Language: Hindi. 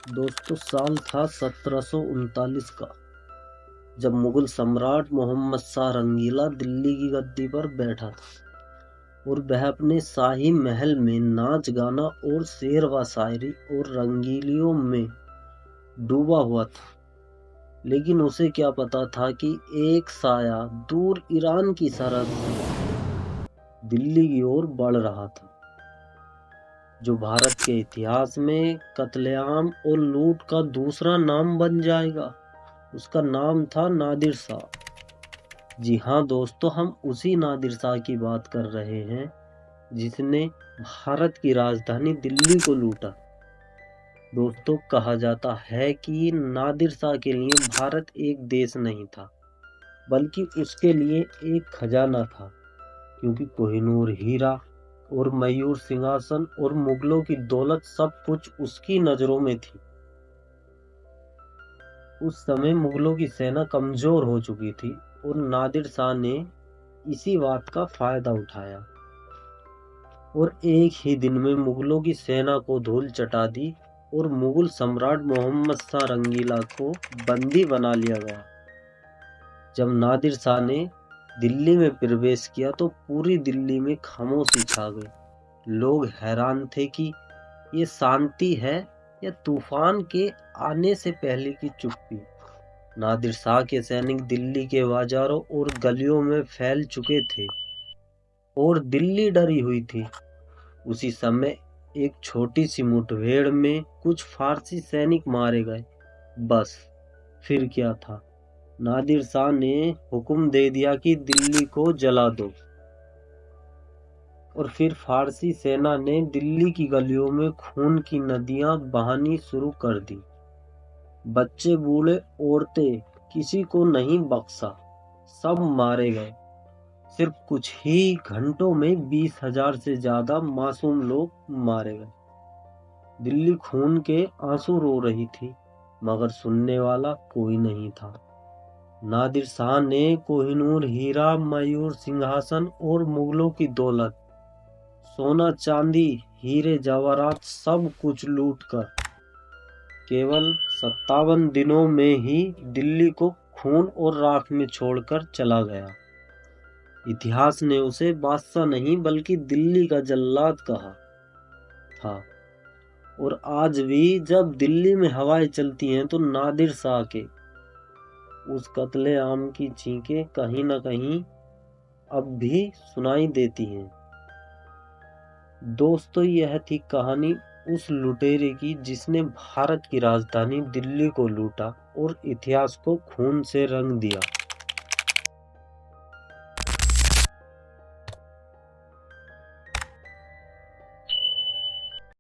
दोस्तों साल था 1739 का, जब मुगल सम्राट मोहम्मद शाह रंगीला दिल्ली की गद्दी पर बैठा था और वह अपने शाही महल में नाच गाना और शेर व शायरी और रंगीलियों में डूबा हुआ था। लेकिन उसे क्या पता था कि एक साया दूर ईरान की सरहद से दिल्ली की ओर बढ़ रहा था, जो भारत के इतिहास में कत्लेआम और लूट का दूसरा नाम बन जाएगा। उसका नाम था नादिर शाह। जी हाँ दोस्तों, हम उसी नादिर शाह की बात कर रहे हैं जिसने भारत की राजधानी दिल्ली को लूटा। दोस्तों कहा जाता है कि नादिर शाह के लिए भारत एक देश नहीं था, बल्कि उसके लिए एक खजाना था, क्योंकि कोहिनूर हीरा और मयूर सिंहासन और मुगलों की दौलत सब कुछ उसकी नजरों में थी। उस समय मुगलों की सेना कमजोर हो चुकी थी और नादिर शाह ने इसी बात का फायदा उठाया और एक ही दिन में मुगलों की सेना को धूल चटा दी और मुगल सम्राट मोहम्मद शाह रंगीला को बंदी बना लिया गया। जब नादिर शाह ने दिल्ली में प्रवेश किया तो पूरी दिल्ली में खामोशी छा गई। लोग हैरान थे कि ये शांति है या तूफान के आने से पहले की चुप्पी। नादिर शाह के सैनिक दिल्ली के बाजारों और गलियों में फैल चुके थे और दिल्ली डरी हुई थी। उसी समय एक छोटी सी मुठभेड़ में कुछ फारसी सैनिक मारे गए। बस फिर क्या था, नादिर शाह ने हुक्म दे दिया कि दिल्ली को जला दो और फिर फारसी सेना ने दिल्ली की गलियों में खून की नदियां बहानी शुरू कर दी। बच्चे बूढ़े औरतें किसी को नहीं बख्शा, सब मारे गए। सिर्फ कुछ ही घंटों में 20,000 से ज्यादा मासूम लोग मारे गए। दिल्ली खून के आंसू रो रही थी, मगर सुनने वाला कोई नहीं था। नादिर शाह ने कोहिनूर हीरा, मयूर सिंहासन और मुगलों की दौलत, सोना चांदी, हीरे जवाहरात सब कुछ लूटकर केवल 57 दिनों में ही दिल्ली को खून और राख में छोड़कर चला गया। इतिहास ने उसे बादशाह नहीं बल्कि दिल्ली का जल्लाद कहा था। और आज भी जब दिल्ली में हवाएं चलती हैं तो नादिर शाह के उस कत्लेआम की चीखें कहीं न कहीं अब भी सुनाई देती हैं। दोस्तों यह थी कहानी उस लुटेरे की जिसने भारत की राजधानी दिल्ली को लूटा और इतिहास को खून से रंग दिया।